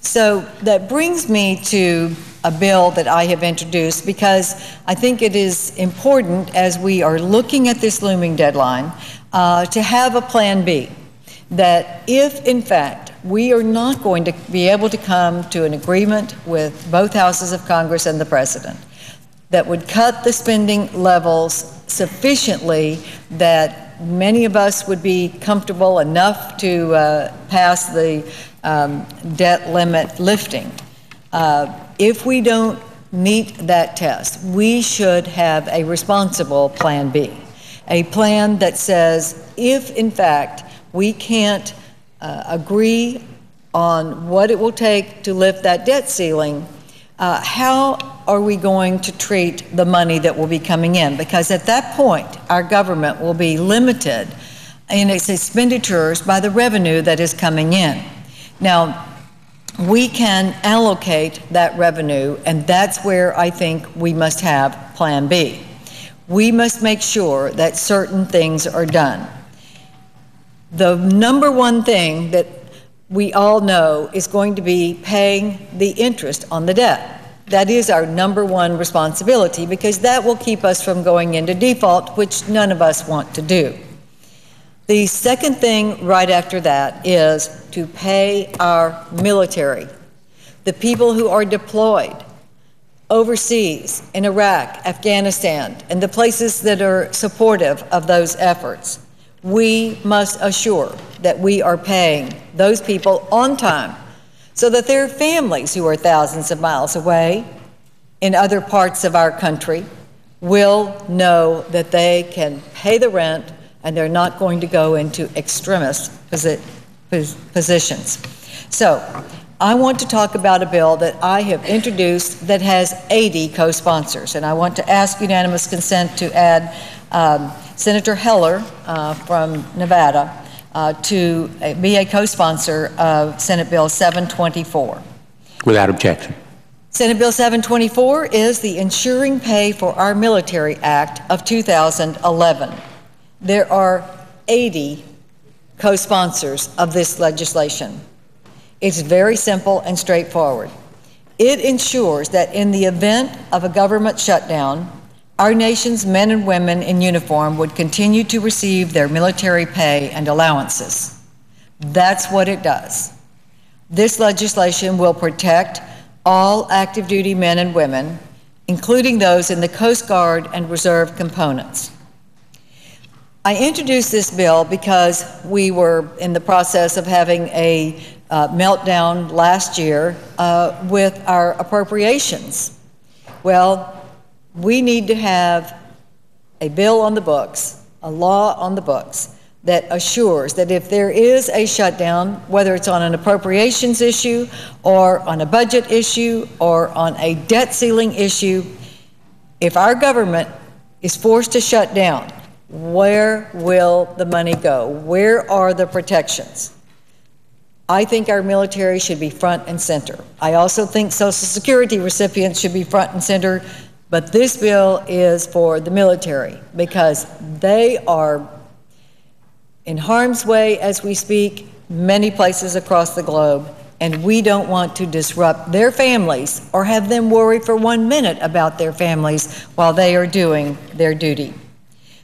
So that brings me to a bill that I have introduced because I think it is important as we are looking at this looming deadline to have a plan B, that if in fact we are not going to be able to come to an agreement with both houses of Congress and the President that would cut the spending levels sufficiently that many of us would be comfortable enough to pass the debt limit lifting. If we don't meet that test, we should have a responsible plan B, a plan that says if in fact we can't agree on what it will take to lift that debt ceiling, how are we going to treat the money that will be coming in? Because at that point, our government will be limited in its expenditures by the revenue that is coming in. Now, we can allocate that revenue, and that's where I think we must have Plan B. We must make sure that certain things are done. The number one thing that we all know is going to be paying the interest on the debt. That is our number one responsibility because that will keep us from going into default, which none of us want to do. The second thing right after that is to pay our military, the people who are deployed overseas in Iraq, Afghanistan, and the places that are supportive of those efforts. We must assure that we are paying those people on time so that their families who are thousands of miles away in other parts of our country will know that they can pay the rent and they're not going to go into extremist positions. So I want to talk about a bill that I have introduced that has 80 co-sponsors, and I want to ask unanimous consent to add Senator Heller from Nevada to be a co-sponsor of Senate Bill 724. Without objection. Senate Bill 724 is the Ensuring Pay for Our Military Act of 2011. There are 80 co-sponsors of this legislation. It's very simple and straightforward. It ensures that in the event of a government shutdown, our nation's men and women in uniform would continue to receive their military pay and allowances. That's what it does. This legislation will protect all active duty men and women, including those in the Coast Guard and Reserve components. I introduced this bill because we were in the process of having a meltdown last year with our appropriations. Well, we need to have a bill on the books, a law on the books that assures that if there is a shutdown, whether it's on an appropriations issue or on a budget issue or on a debt ceiling issue, if our government is forced to shut down, where will the money go? Where are the protections? I think our military should be front and center. I also think Social Security recipients should be front and center, but this bill is for the military because they are in harm's way as we speak, many places across the globe, and we don't want to disrupt their families or have them worry for 1 minute about their families while they are doing their duty.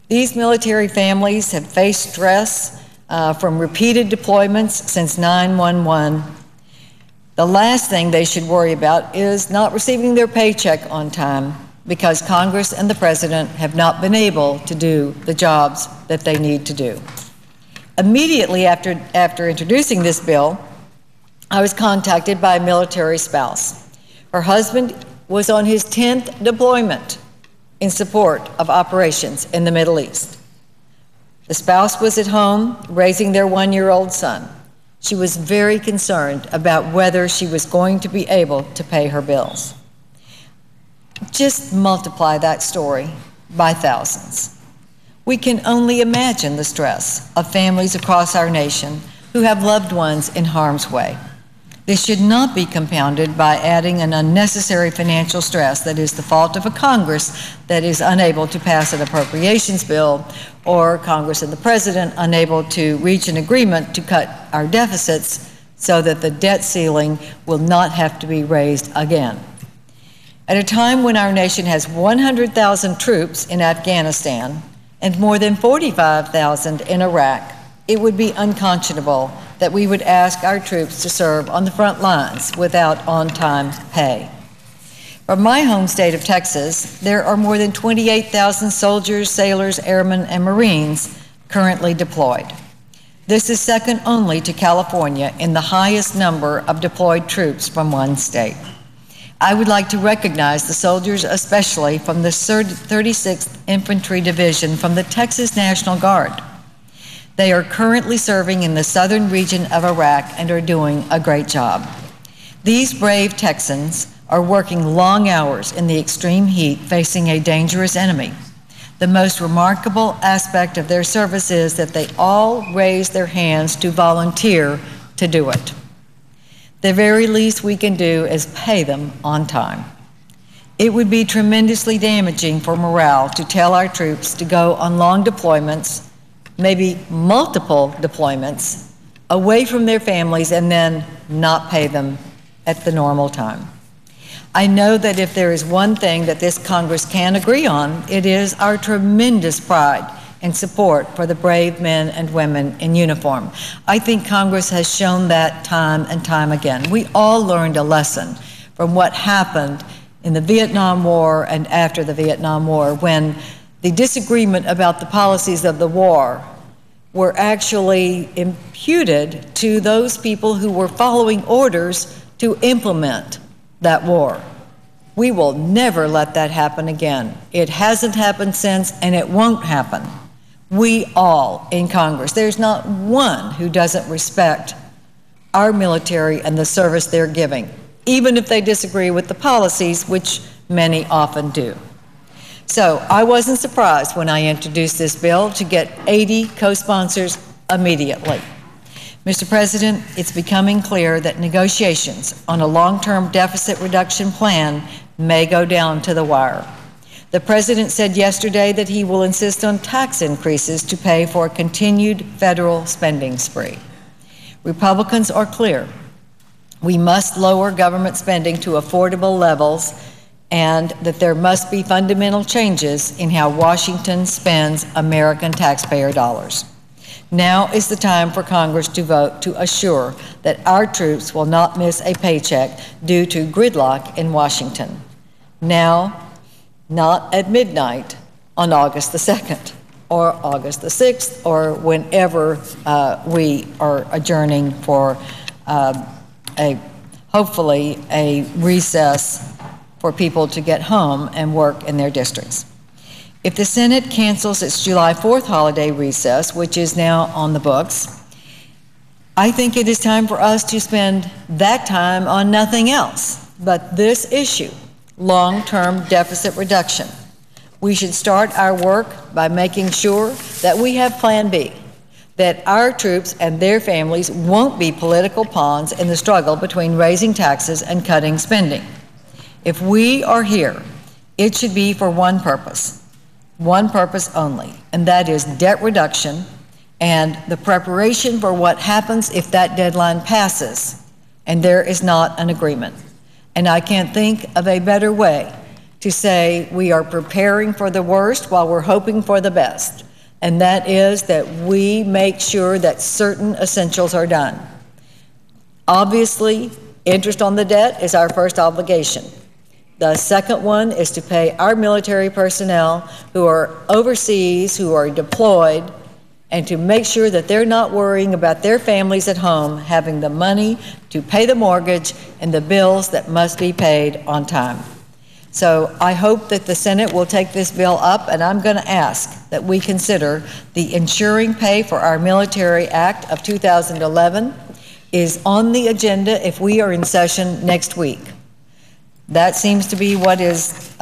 These military families have faced stress from repeated deployments since 9/11. The last thing they should worry about is not receiving their paycheck on time because Congress and the President have not been able to do the jobs that they need to do. Immediately after introducing this bill, I was contacted by a military spouse. Her husband was on his 10th deployment in support of operations in the Middle East. The spouse was at home raising their 1-year-old son. She was very concerned about whether she was going to be able to pay her bills. Just multiply that story by thousands. We can only imagine the stress of families across our nation who have loved ones in harm's way. This should not be compounded by adding an unnecessary financial stress that is the fault of a Congress that is unable to pass an appropriations bill, or Congress and the President unable to reach an agreement to cut our deficits so that the debt ceiling will not have to be raised again. At a time when our nation has 100,000 troops in Afghanistan and more than 45,000 in Iraq, it would be unconscionable that we would ask our troops to serve on the front lines without on-time pay. From my home state of Texas, there are more than 28,000 soldiers, sailors, airmen, and Marines currently deployed. This is second only to California in the highest number of deployed troops from one state. I would like to recognize the soldiers, especially from the 36th Infantry Division from the Texas National Guard. They are currently serving in the southern region of Iraq and are doing a great job. These brave Texans are working long hours in the extreme heat, facing a dangerous enemy. The most remarkable aspect of their service is that they all raise their hands to volunteer to do it. The very least we can do is pay them on time. It would be tremendously damaging for morale to tell our troops to go on long deployments, maybe multiple deployments, away from their families and then not pay them at the normal time. I know that if there is one thing that this Congress can agree on, it is our tremendous pride and support for the brave men and women in uniform. I think Congress has shown that time and time again. We all learned a lesson from what happened in the Vietnam War and after the Vietnam War, when the disagreement about the policies of the war were actually imputed to those people who were following orders to implement that war. We will never let that happen again. It hasn't happened since, and it won't happen. We all in Congress, there's not one who doesn't respect our military and the service they're giving, even if they disagree with the policies, which many often do. So I wasn't surprised when I introduced this bill to get 80 co-sponsors immediately. Mr. President, it's becoming clear that negotiations on a long-term deficit reduction plan may go down to the wire. The President said yesterday that he will insist on tax increases to pay for a continued federal spending spree. Republicans are clear. We must lower government spending to affordable levels, and that there must be fundamental changes in how Washington spends American taxpayer dollars. Now is the time for Congress to vote to assure that our troops will not miss a paycheck due to gridlock in Washington. Now, not at midnight on August the 2nd or August the 6th or whenever we are adjourning for hopefully a recess for people to get home and work in their districts. If the Senate cancels its July 4th holiday recess, which is now on the books, I think it is time for us to spend that time on nothing else but this issue, long-term deficit reduction. We should start our work by making sure that we have Plan B, that our troops and their families won't be political pawns in the struggle between raising taxes and cutting spending. If we are here, it should be for one purpose only, and that is debt reduction and the preparation for what happens if that deadline passes and there is not an agreement. And I can't think of a better way to say we are preparing for the worst while we're hoping for the best, and that is that we make sure that certain essentials are done. Obviously, interest on the debt is our first obligation. The second one is to pay our military personnel who are overseas, who are deployed, and to make sure that they're not worrying about their families at home having the money to pay the mortgage and the bills that must be paid on time. So I hope that the Senate will take this bill up, and I'm going to ask that we consider the Ensuring Pay for Our Military Act of 2011 is on the agenda if we are in session next week. That seems to be what is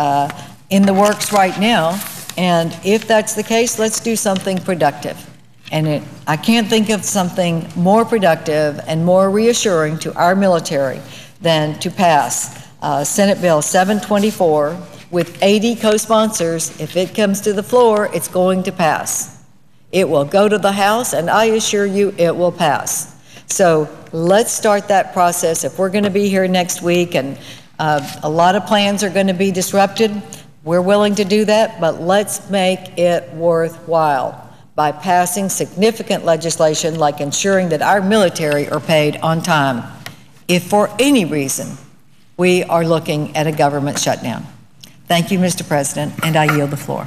in the works right now, and if that's the case, let's do something productive. And I can't think of something more productive and more reassuring to our military than to pass Senate Bill 724 with 80 co-sponsors. If it comes to the floor, it's going to pass. It will go to the House, and I assure you it will pass. So let's start that process. If we're going to be here next week and a lot of plans are going to be disrupted, we're willing to do that, but let's make it worthwhile by passing significant legislation like ensuring that our military are paid on time if for any reason we are looking at a government shutdown. Thank you, Mr. President, and I yield the floor.